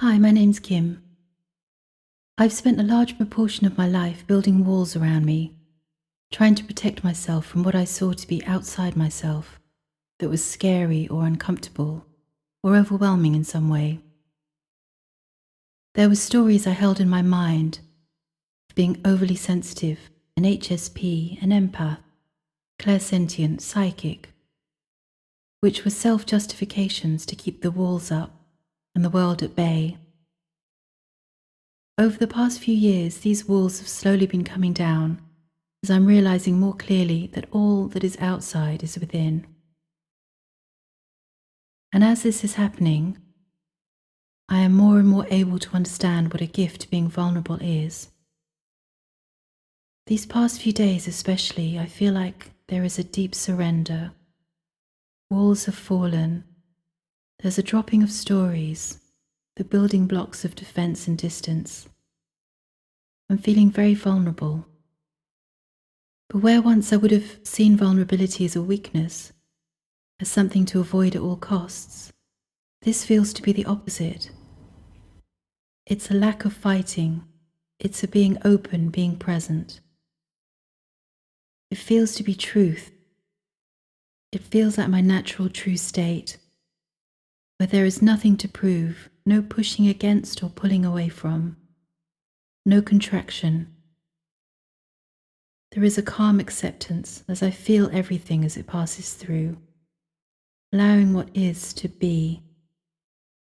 Hi, my name's Kim. I've spent a large proportion of my life building walls around me, trying to protect myself from what I saw to be outside myself, that was scary or uncomfortable or overwhelming in some way. There were stories I held in my mind of being overly sensitive, an HSP, an empath, clairsentient, psychic, which were self-justifications to keep the walls up and the world at bay. Over the past few years, these walls have slowly been coming down as I'm realizing more clearly that all that is outside is within. And as this is happening, I am more and more able to understand what a gift being vulnerable is. These past few days especially, I feel like there is a deep surrender. Walls have fallen. There's a dropping of stories, the building blocks of defense and distance. I'm feeling very vulnerable. But where once I would have seen vulnerability as a weakness, as something to avoid at all costs, this feels to be the opposite. It's a lack of fighting. It's a being open, being present. It feels to be truth. It feels like my natural true state, where there is nothing to prove, no pushing against or pulling away from, no contraction. There is a calm acceptance as I feel everything as it passes through, allowing what is to be,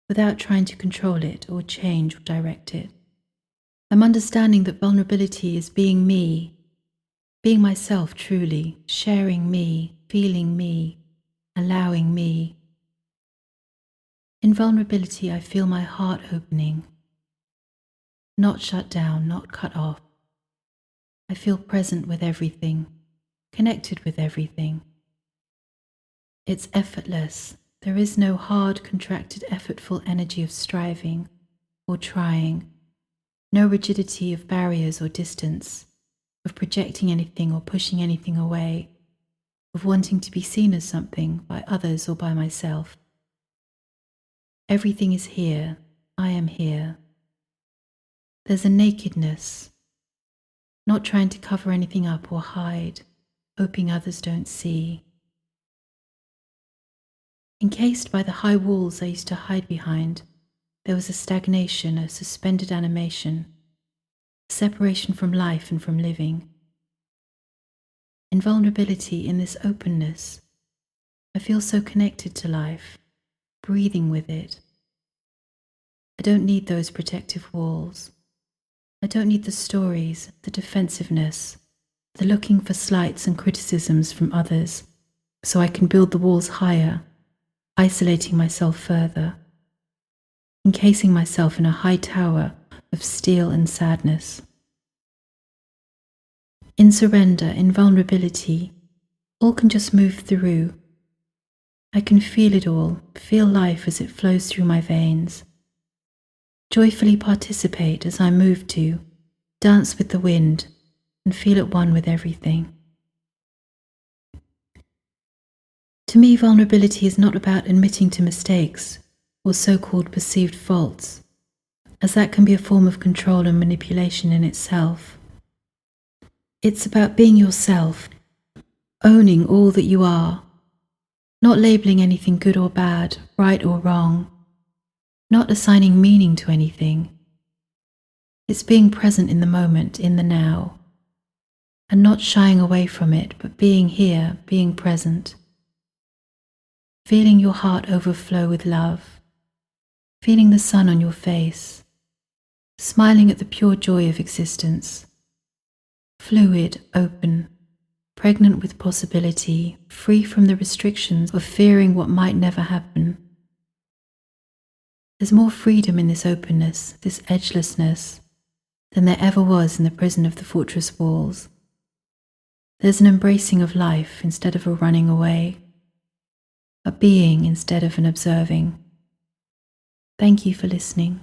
without trying to control it or change or direct it. I'm understanding that vulnerability is being me, being myself truly, sharing me, feeling me, allowing me. In vulnerability, I feel my heart opening, not shut down, not cut off. I feel present with everything, connected with everything. It's effortless. There is no hard, contracted, effortful energy of striving or trying, no rigidity of barriers or distance, of projecting anything or pushing anything away, of wanting to be seen as something by others or by myself. Everything is here. I am here. There's a nakedness, not trying to cover anything up or hide, hoping others don't see. Encased by the high walls I used to hide behind, there was a stagnation, a suspended animation, a separation from life and from living. In vulnerability, in this openness, I feel so connected to life, breathing with it. I don't need those protective walls. I don't need the stories, the defensiveness, the looking for slights and criticisms from others, so I can build the walls higher, isolating myself further, encasing myself in a high tower of steel and sadness. In surrender, in vulnerability, all can just move through. I can feel it all, feel life as it flows through my veins. Joyfully participate as I move to, dance with the wind, and feel at one with everything. To me, vulnerability is not about admitting to mistakes or so-called perceived faults, as that can be a form of control and manipulation in itself. It's about being yourself, owning all that you are, not labeling anything good or bad, right or wrong, not assigning meaning to anything. It's being present in the moment, in the now, and not shying away from it, but being here, being present. Feeling your heart overflow with love, feeling the sun on your face, smiling at the pure joy of existence. Fluid, open, pregnant with possibility, free from the restrictions of fearing what might never happen. There's more freedom in this openness, this edgelessness, than there ever was in the prison of the fortress walls. There's an embracing of life instead of a running away, a being instead of an observing. Thank you for listening.